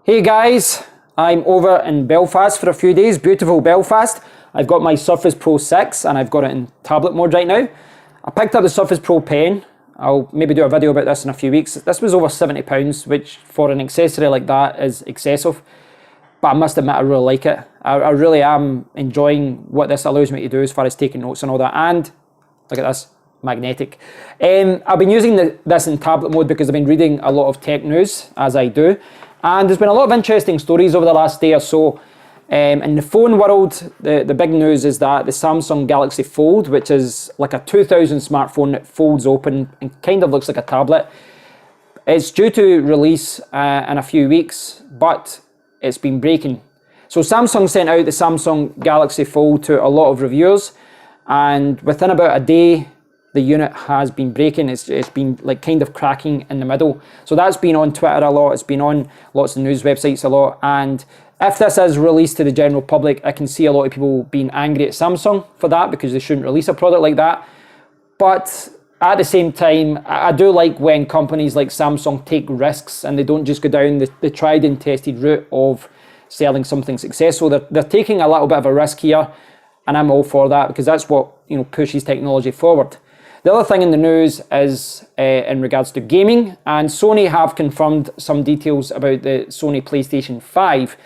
Hey guys, I'm over in Belfast for a few days, beautiful Belfast. I've got my Surface Pro 6 and I've got it in tablet mode right now. I picked up the Surface Pro pen. I'll maybe do a video about this in a few weeks. This was over £70, which for an accessory like that is excessive. But I must admit I really like it. I really am enjoying what this allows me to do as far as taking notes and all that. And look at this, magnetic. I've been using this in tablet mode because I've been reading a lot of tech news, as I do. And there's been a lot of interesting stories over the last day or so. In the phone world, the big news is that the Samsung Galaxy Fold, which is like a 2000 smartphone that folds open and kind of looks like a tablet, it's due to release in a few weeks, but it's been breaking. So Samsung sent out the Samsung Galaxy Fold to a lot of reviewers, and within about a day, the unit has been breaking. It's been like kind of cracking in the middle. So that's been on Twitter a lot. It's been on lots of news websites a lot. And if this is released to the general public, I can see a lot of people being angry at Samsung for that because they shouldn't release a product like that. But at the same time, I do like when companies like Samsung take risks and they don't just go down the tried and tested route of selling something successful. They're taking a little bit of a risk here, and I'm all for that because that's what, you know, pushes technology forward. The other thing in the news is in regards to gaming, and Sony have confirmed some details about the Sony PlayStation 5,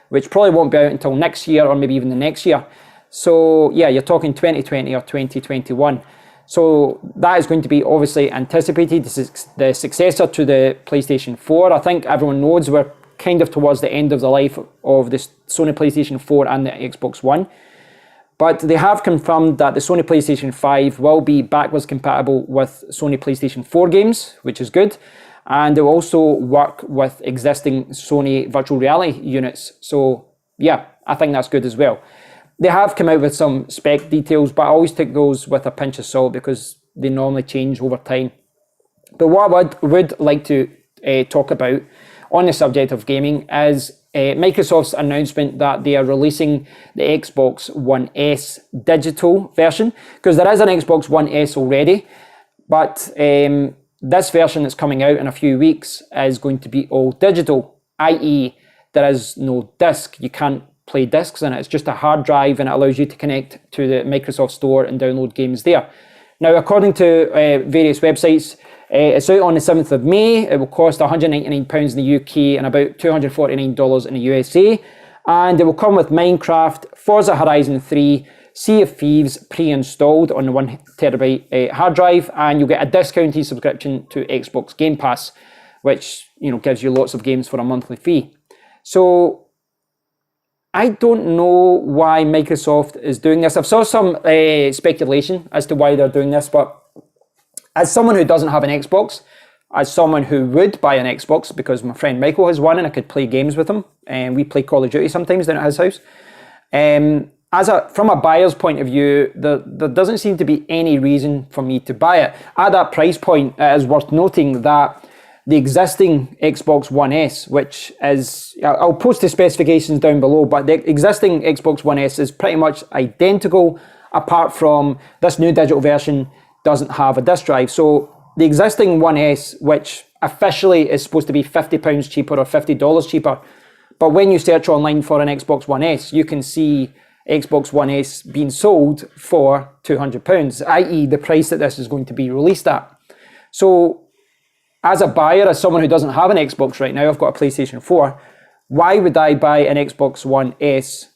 which probably won't be out until next year or maybe even the next year. So yeah, you're talking 2020 or 2021. So that is going to be obviously anticipated. This is the successor to the PlayStation 4. I think everyone knows we're kind of towards the end of the life of the Sony PlayStation 4 and the Xbox One. But they have confirmed that the Sony PlayStation 5 will be backwards compatible with Sony PlayStation 4 games, which is good. And it will also work with existing Sony virtual reality units. So yeah, I think that's good as well. They have come out with some spec details, but I always take those with a pinch of salt because they normally change over time. But what I would like to talk about on the subject of gaming is Microsoft's announcement that they are releasing the Xbox One S digital version, because there is an Xbox One S already, but this version that's coming out in a few weeks is going to be all digital, i.e. there is no disc. You can't play discs in it. It's just a hard drive, and it allows you to connect to the Microsoft Store and download games there. Now, according to various websites, it's out on the 7th of May. It will cost £199 in the UK and about $249 in the USA. And it will come with Minecraft, Forza Horizon 3, Sea of Thieves pre-installed on the 1TB hard drive, and you'll get a discounted subscription to Xbox Game Pass, which, you know, gives you lots of games for a monthly fee. So I don't know why Microsoft is doing this. I've saw some speculation as to why they're doing this, but as someone who doesn't have an Xbox, as someone who would buy an Xbox because my friend Michael has one and I could play games with him, and we play Call of Duty sometimes down at his house. From a buyer's point of view, there doesn't seem to be any reason for me to buy it. At that price point, it is worth noting that the existing Xbox One S, which is, I'll post the specifications down below, but the existing Xbox One S is pretty much identical, apart from this new digital version doesn't have a disc drive. So the existing One S, which officially is supposed to be £50 cheaper or $50 cheaper, but when you search online for an Xbox One S, you can see Xbox One S being sold for £200, i.e. the price that this is going to be released at. So as a buyer, as someone who doesn't have an Xbox right now, I've got a PlayStation 4, why would I buy an Xbox One S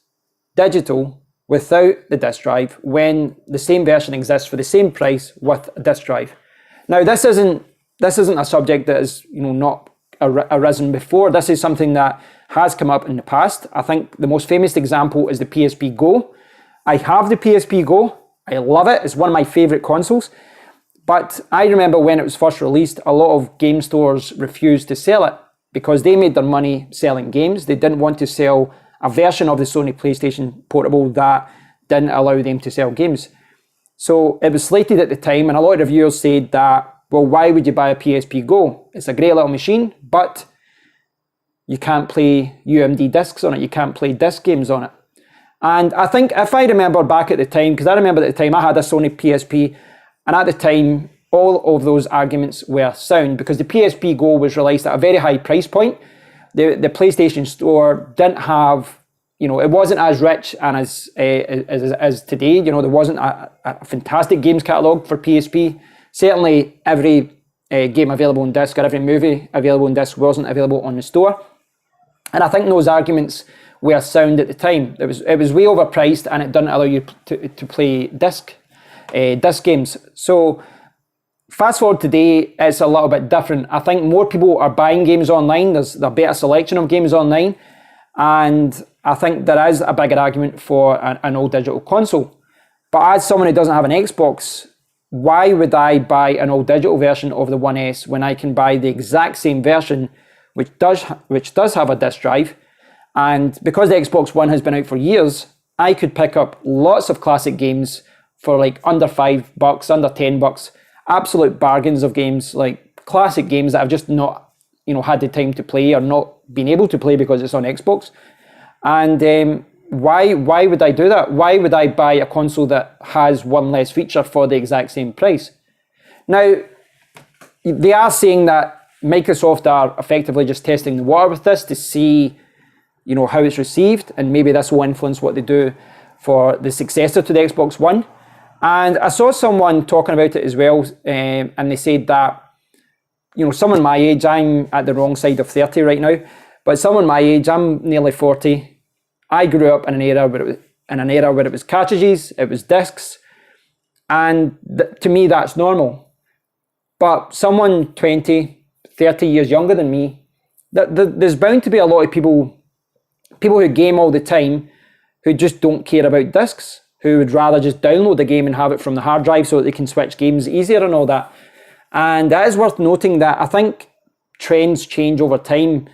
digital without the disc drive when the same version exists for the same price with a disc drive? Now, this isn't a subject that is, you know, not arisen before. This is something that has come up in the past. I think the most famous example is the PSP Go. I have the PSP Go. I love it. It's one of my favorite consoles. But I remember when it was first released, a lot of game stores refused to sell it because they made their money selling games. They didn't want to sell a version of the Sony PlayStation Portable that didn't allow them to sell games. So it was slated at the time, and a lot of reviewers said that, well, why would you buy a PSP Go? It's a great little machine, but you can't play UMD discs on it. You can't play disc games on it. And I think if I remember back at the time, because I remember at the time I had a Sony PSP, and at the time, all of those arguments were sound because the PSP Go was released at a very high price point. the PlayStation Store didn't have, you know, it wasn't as rich and as today. You know, there wasn't a fantastic games catalogue for PSP. Certainly every game available on disc or every movie available on disc wasn't available on the store. And I think those arguments were sound at the time. It was way overpriced, and it didn't allow you to play disc games. So fast forward today, it's a little bit different. I think more people are buying games online. There's a better selection of games online, and I think there is a bigger argument for an all digital console. But as someone who doesn't have an Xbox, why would I buy an all digital version of the One S when I can buy the exact same version which does have a disc drive? And because the Xbox One has been out for years, I could pick up lots of classic games for like under $5, under $10, absolute bargains of games, like classic games that I've just not, you know, had the time to play or not been able to play because it's on Xbox. And why would I do that? Why would I buy a console that has one less feature for the exact same price? Now, they are saying that Microsoft are effectively just testing the water with this to see, you know, how it's received, and maybe this will influence what they do for the successor to the Xbox One. And I saw someone talking about it as well, and they said that, you know, someone my age, I'm at the wrong side of 30 right now, but someone my age, I'm nearly 40. I grew up in an era where it was cartridges, it was discs, and to me that's normal. But someone 20, 30 years younger than me, there's bound to be a lot of people who game all the time who just don't care about discs, who would rather just download the game and have it from the hard drive so that they can switch games easier and all that. And it is worth noting that I think trends change over time.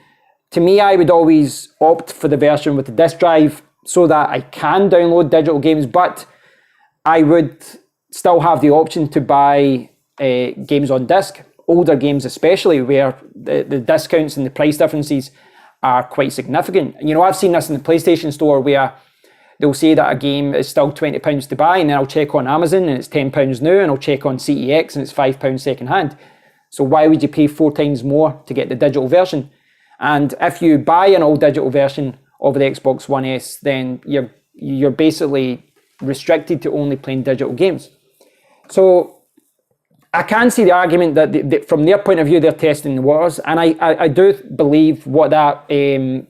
To me, I would always opt for the version with the disc drive so that I can download digital games, but I would still have the option to buy games on disc, older games especially, where the discounts and the price differences are quite significant. You know, I've seen this in the PlayStation Store where they'll say that a game is still £20 to buy, and then I'll check on Amazon and it's £10 new, and I'll check on CEX and it's £5 second hand. So why would you pay 4 times more to get the digital version? And if you buy an all digital version of the Xbox One S, then you're basically restricted to only playing digital games. So I can see the argument that from their point of view, they're testing the waters. And I do believe what that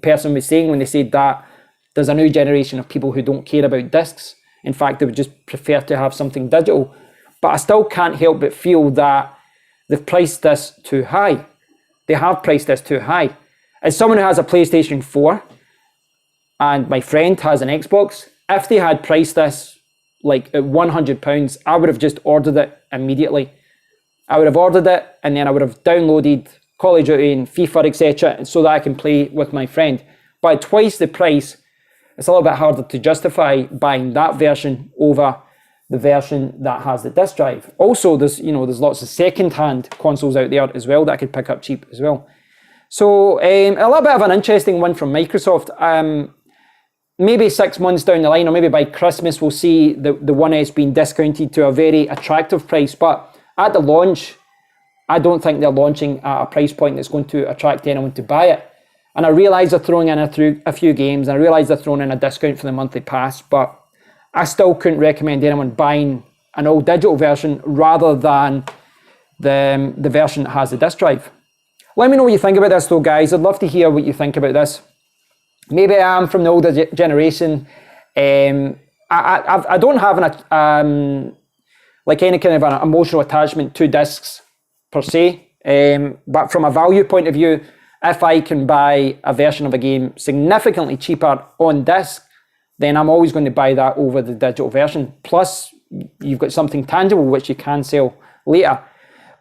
person was saying when they said that there's a new generation of people who don't care about discs. In fact, they would just prefer to have something digital. But I still can't help but feel that they've priced this too high. They have priced this too high. As someone who has a PlayStation 4 and my friend has an Xbox, if they had priced this like at £100, I would have just ordered it immediately. I would have ordered it, and then I would have downloaded Call of Duty and FIFA, etc., so that I can play with my friend. But at twice the price, it's a little bit harder to justify buying that version over the version that has the disc drive. Also, there's lots of second-hand consoles out there as well that I could pick up cheap as well. So a little bit of an interesting one from Microsoft. Maybe 6 months down the line, or maybe by Christmas, we'll see the One S being discounted to a very attractive price. But at the launch, I don't think they're launching at a price point that's going to attract anyone to buy it. And I realise they're throwing in a few games, and I realise they're throwing in a discount for the monthly pass, but I still couldn't recommend anyone buying an all digital version rather than the version that has the disc drive. Let me know what you think about this though, guys. I'd love to hear what you think about this. Maybe I'm from the older generation. I don't have any kind of an emotional attachment to discs per se. But from a value point of view, if I can buy a version of a game significantly cheaper on disc, then I'm always going to buy that over the digital version. Plus, you've got something tangible which you can sell later.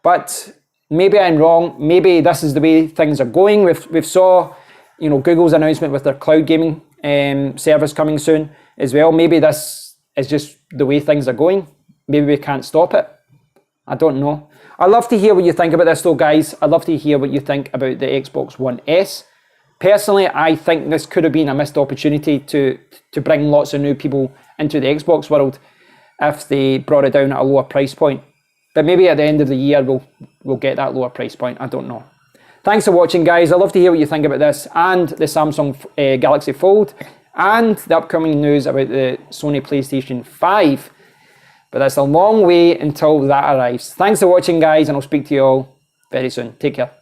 But maybe I'm wrong. Maybe this is the way things are going. We've saw, Google's announcement with their cloud gaming service coming soon as well. Maybe this is just the way things are going. Maybe we can't stop it. I don't know. I'd love to hear what you think about this though, guys. I'd love to hear what you think about the Xbox One S. Personally, I think this could have been a missed opportunity to bring lots of new people into the Xbox world if they brought it down at a lower price point. But maybe at the end of the year, we'll get that lower price point. I don't know. Thanks for watching, guys. I'd love to hear what you think about this and the Samsung Galaxy Fold and the upcoming news about the Sony PlayStation 5. But that's a long way until that arrives. Thanks for watching, guys, and I'll speak to you all very soon. Take care.